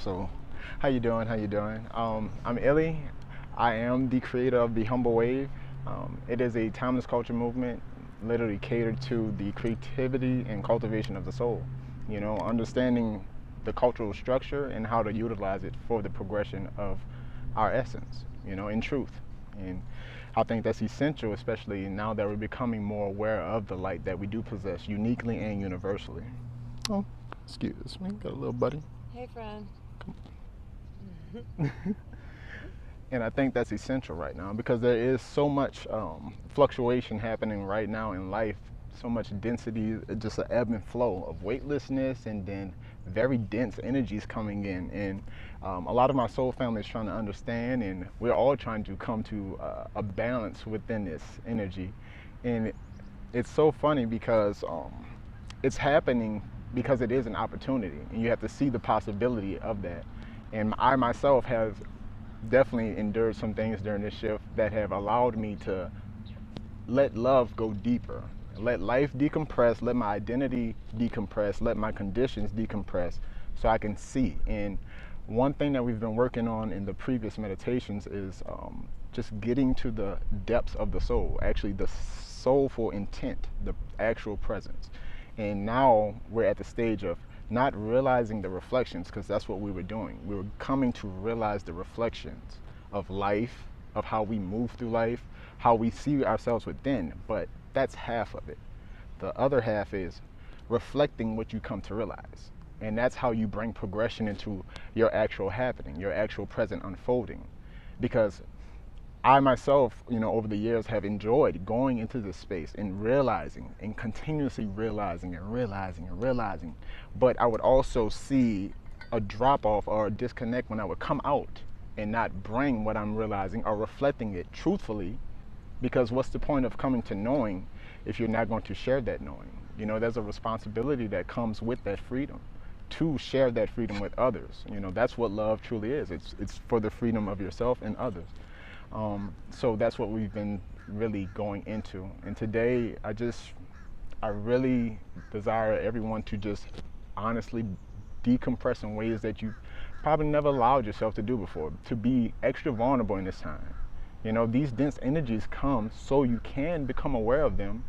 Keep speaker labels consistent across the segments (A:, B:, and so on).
A: So, how you doing? How you doing? I'm Illi. I am the creator of the Humble Wave. It is a timeless culture movement, literally catered to the creativity and cultivation of the soul. You know, understanding the cultural structure and how to utilize it for the progression of our essence. You know, in truth. And I think that's essential, especially now that we're becoming more aware of the light that we do possess uniquely and universally. Oh, excuse me, got a little buddy.
B: Hey, friend.
A: And I think that's essential right now because there is so much fluctuation happening right now in life, so much density, just an ebb and flow of weightlessness, and then very dense energies coming in. And a lot of my soul family is trying to understand, and we're all trying to come to a balance within this energy. And it's so funny because it's happening because it is an opportunity, and you have to see the possibility of that. And I myself have definitely endured some things during this shift that have allowed me to let love go deeper, let life decompress, let my identity decompress, let my conditions decompress so I can see. And one thing that we've been working on in the previous meditations is just getting to the depths of the soul, actually the soulful intent, the actual presence. And now we're at the stage of not realizing the reflections, because that's what we were doing. We were coming to realize the reflections of life, of how we move through life, how we see ourselves within. But that's half of it. The other half is reflecting what you come to realize. And that's how you bring progression into your actual happening, your actual present unfolding. Because I myself, you know, over the years have enjoyed going into this space and realizing and continuously realizing and realizing and realizing. But I would also see a drop off or a disconnect when I would come out and not bring what I'm realizing or reflecting it truthfully. Because what's the point of coming to knowing if you're not going to share that knowing? You know, there's a responsibility that comes with that freedom to share that freedom with others. You know, that's what love truly is. It's for the freedom of yourself and others. So that's what we've been really going into. And today, I really desire everyone to just honestly decompress in ways that you probably never allowed yourself to do before, to be extra vulnerable in this time. You know, these dense energies come so you can become aware of them,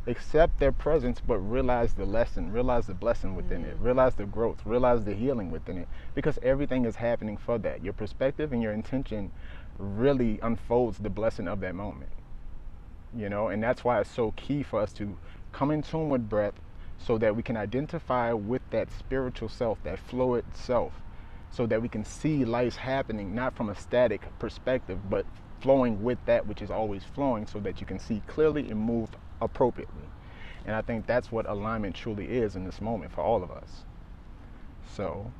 A: accept their presence, but realize the lesson, realize the blessing within it, realize the growth, realize the healing within it, because everything is happening for that. Your perspective and your intention really unfolds the blessing of that moment. You know, and that's why it's so key for us to come in tune with breath so that we can identify with that spiritual self, that fluid self, so that we can see life happening not from a static perspective, but flowing with that which is always flowing, so that you can see clearly and move appropriately. And I think that's what alignment truly is in this moment for all of us. So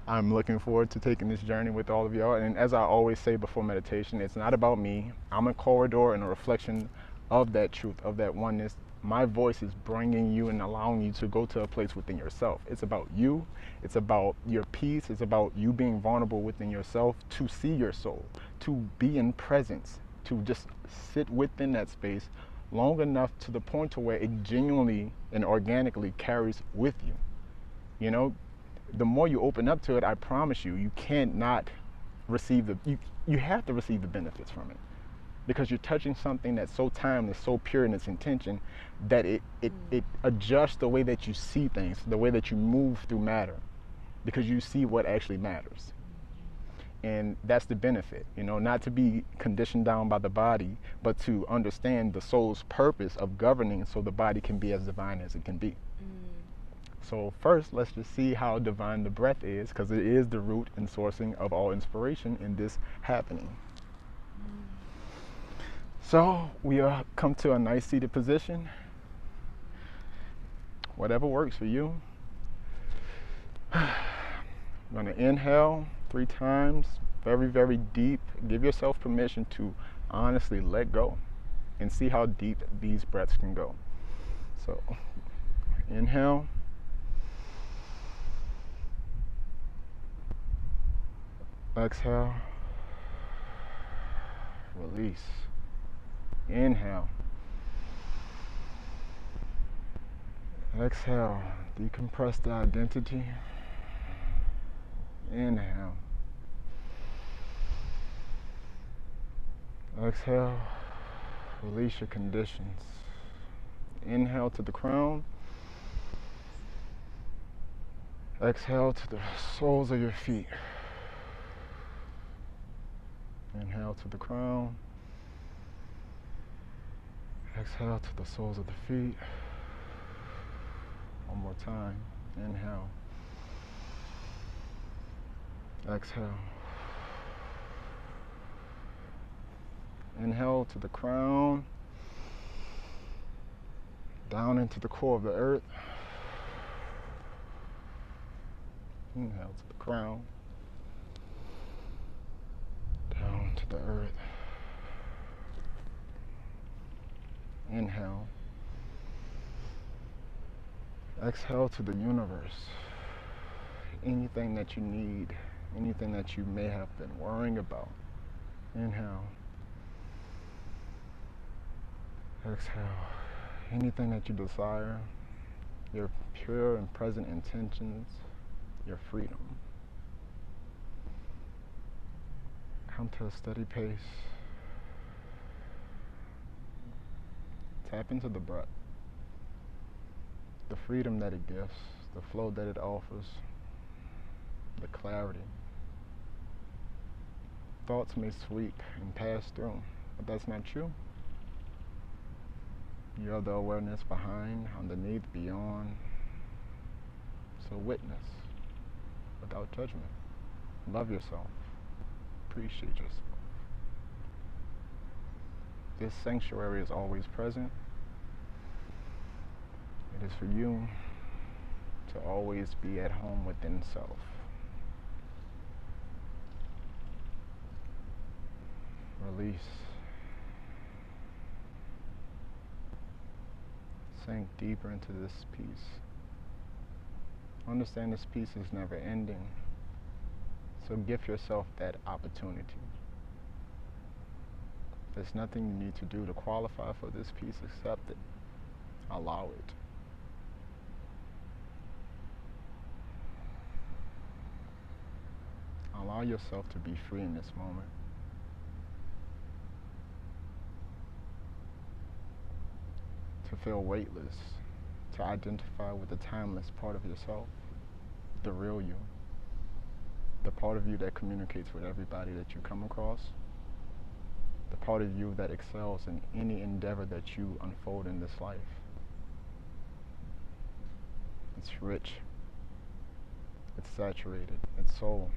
A: I'm looking forward to taking this journey with all of y'all. And as I always say before meditation, it's not about me. I'm a corridor and a reflection of that truth, of that oneness. My voice is bringing you and allowing you to go to a place within yourself. It's about you. It's about your peace. It's about you being vulnerable within yourself to see your soul, to be in presence, to just sit within that space long enough to the point to where it genuinely and organically carries with you. You know, the more you open up to it, I promise you, you can't not receive you have to receive the benefits from it, because you're touching something that's so timeless, so pure in its intention, that it adjusts the way that you see things, the way that you move through matter, because you see what actually matters. And that's the benefit, you know, not to be conditioned down by the body, but to understand the soul's purpose of governing so the body can be as divine as it can be. So first, let's just see how divine the breath is, because it is the root and sourcing of all inspiration in this happening. So we come to a nice seated position, whatever works for you. I'm going to inhale 3 times, very, very deep. Give yourself permission to honestly let go and see how deep these breaths can go. So inhale. Exhale. Release. Inhale. Exhale. Decompress the identity. Inhale. Exhale. Release your conditions. Inhale to the crown. Exhale to the soles of your feet. Inhale to the crown. Exhale to the soles of the feet. One more time. Inhale. Exhale. Inhale to the crown. Down into the core of the earth. Inhale to the crown. Down to the earth. Inhale. Exhale to the universe. Anything that you need, anything that you may have been worrying about. Inhale. Exhale. Anything that you desire, your pure and present intentions, your freedom. Come to a steady pace. Tap into the breath, the freedom that it gives, the flow that it offers, the clarity. Thoughts may sweep and pass through, but that's not you. You're the awareness behind, underneath, beyond. So witness without judgment. Love yourself. Appreciate yourself. This sanctuary is always present. It is for you to always be at home within self. Release. Sink deeper into this peace. Understand this peace is never ending. So give yourself that opportunity. There's nothing you need to do to qualify for this peace. Accept it. Allow it. Allow yourself to be free in this moment. To feel weightless. To identify with the timeless part of yourself. The real you. The part of you that communicates with everybody that you come across. The part of you that excels in any endeavor that you unfold in this life. It's rich. It's saturated. It's soul.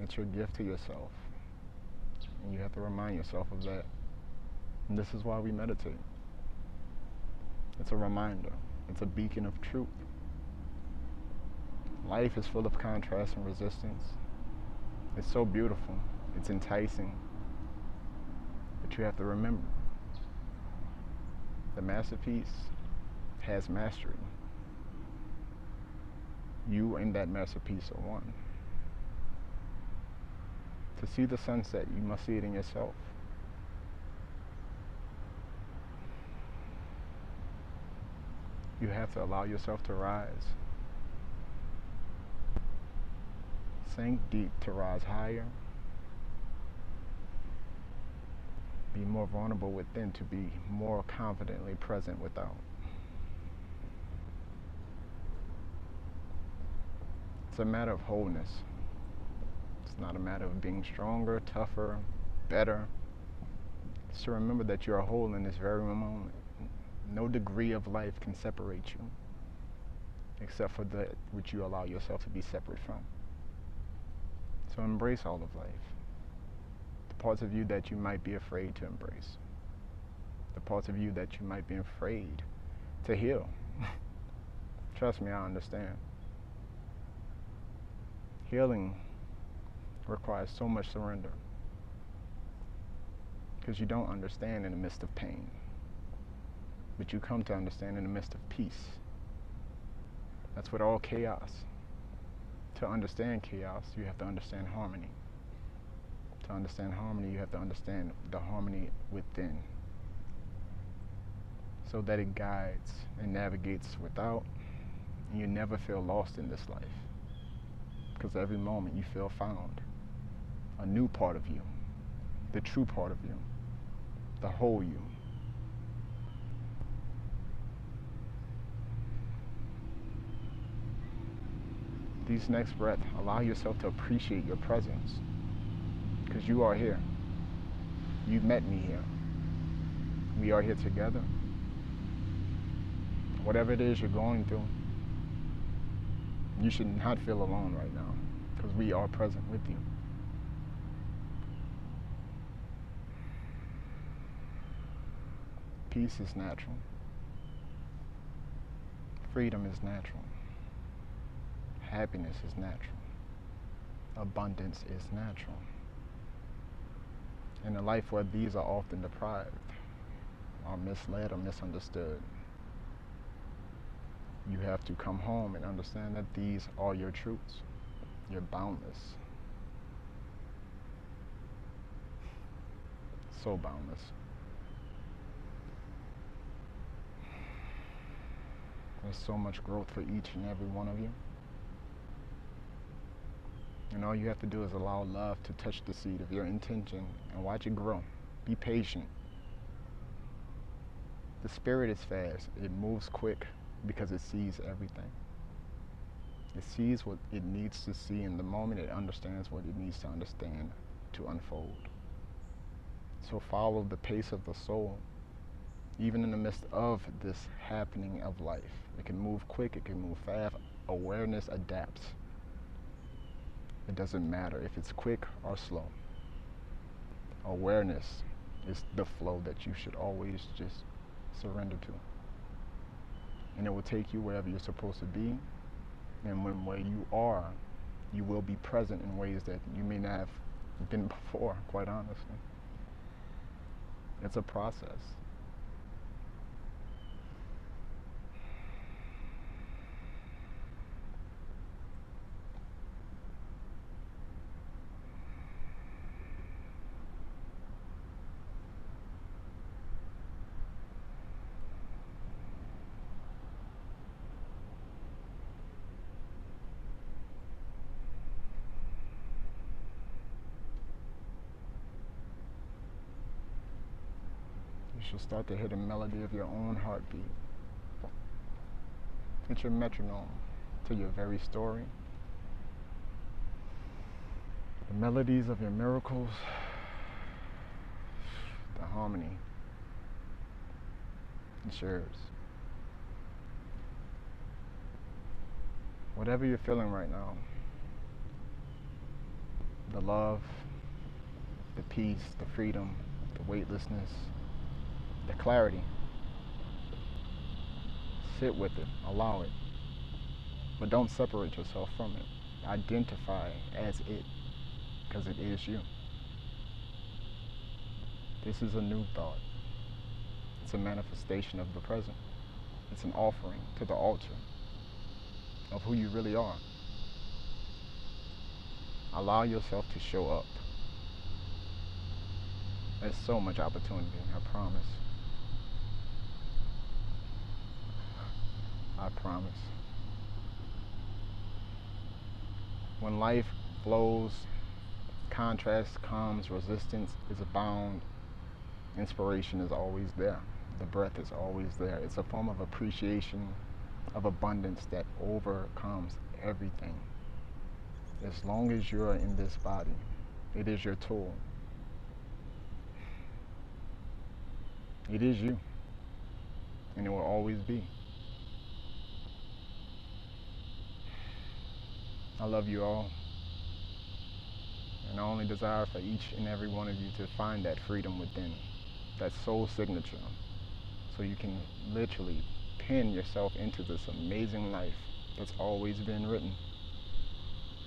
A: It's your gift to yourself. And you have to remind yourself of that. And this is why we meditate. It's a reminder. It's a beacon of truth. Life is full of contrast and resistance. It's so beautiful. It's enticing. But you have to remember, the masterpiece has mastery. You and that masterpiece are one. To see the sunset, you must see it in yourself. You have to allow yourself to rise. Sink deep to rise higher. Be more vulnerable within to be more confidently present without. It's a matter of wholeness. It's not a matter of being stronger, tougher, better. It's to remember that you're whole in this very moment. No degree of life can separate you, except for that which you allow yourself to be separate from. So embrace all of life. The parts of you that you might be afraid to embrace. The parts of you that you might be afraid to heal. Trust me, I understand. Healing requires so much surrender. Because you don't understand in the midst of pain. But you come to understand in the midst of peace. That's what all chaos. To understand chaos, you have to understand harmony. To understand harmony, you have to understand the harmony within. So that it guides and navigates without And you never feel lost in this life, because every moment you feel found. A new part of you, the true part of you, the whole you. These next breaths, allow yourself to appreciate your presence, because you are here. You met me here. We are here together. Whatever it is you're going through, you should not feel alone right now, because we are present with you. Peace is natural. Freedom is natural. Happiness is natural. Abundance is natural. In a life where these are often deprived, are misled or misunderstood, you have to come home and understand that these are your truths. You're boundless. So boundless. There's so much growth for each and every one of you. And all you have to do is allow love to touch the seed of your intention and watch it grow. Be patient. The spirit is fast. It moves quick because it sees everything. It sees what it needs to see in the moment. It understands what it needs to understand to unfold. So follow the pace of the soul, even in the midst of this happening of life. It can move quick, it can move fast. Awareness adapts. It doesn't matter if it's quick or slow. Awareness is the flow that you should always just surrender to. And it will take you wherever you're supposed to be. And where you are, you will be present in ways that you may not have been before, quite honestly. It's a process. You should start to hear the melody of your own heartbeat. It's your metronome to your very story. The melodies of your miracles, the harmony. It's yours. Whatever you're feeling right now, the love, the peace, the freedom, the weightlessness, the clarity, sit with it, allow it, but don't separate yourself from it. Identify as it, because it is you. This is a new thought. It's a manifestation of the present. It's an offering to the altar of who you really are. Allow yourself to show up. There's so much opportunity, I promise. I promise. When life flows, contrast comes, resistance is abound, inspiration is always there. The breath is always there. It's a form of appreciation, of abundance that overcomes everything. As long as you're in this body, it is your tool. It is you, and it will always be. I love you all, and I only desire for each and every one of you to find that freedom within, that soul signature, so you can literally pin yourself into this amazing life that's always been written.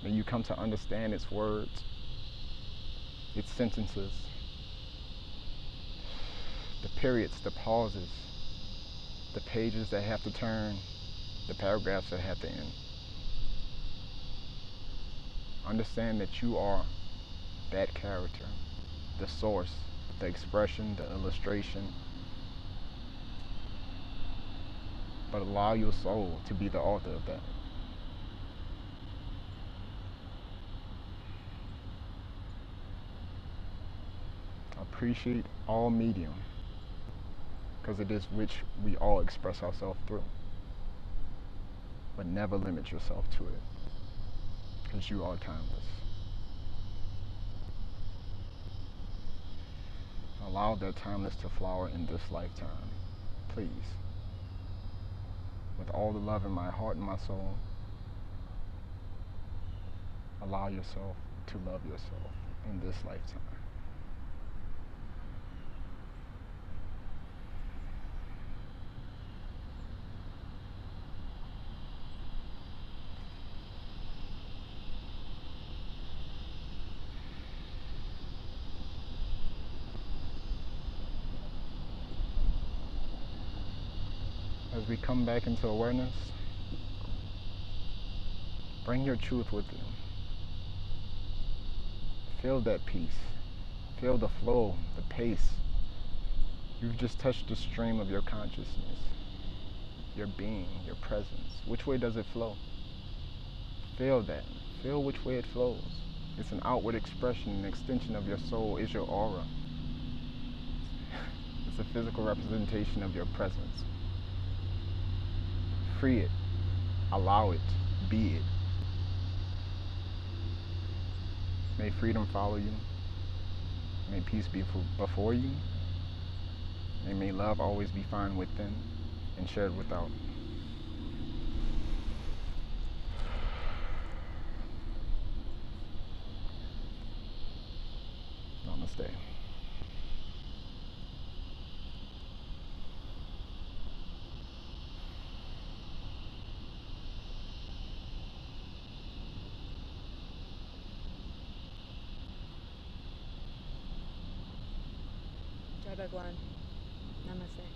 A: May you come to understand its words, its sentences, the periods, the pauses, the pages that have to turn, the paragraphs that have to end. Understand that you are that character, the source, the expression, the illustration. but allow your soul to be the author of that. Appreciate all medium, because it is which we all express ourselves through. But never limit yourself to it, because you are timeless. Allow that timeless to flower in this lifetime, please. With all the love in my heart and my soul, allow yourself to love yourself in this lifetime. As we come back into awareness, bring your truth with you. Feel that peace. Feel the flow, the pace. You've just touched the stream of your consciousness, your being, your presence. Which way does it flow? Feel that. Feel which way it flows. It's an outward expression, an extension of your soul is your aura. It's a physical representation of your presence. Free it. Allow it. Be it. May freedom follow you. May peace be before you. And may love always be found within and shared without. Namaste.
B: Jai Bhagwan. Namaste.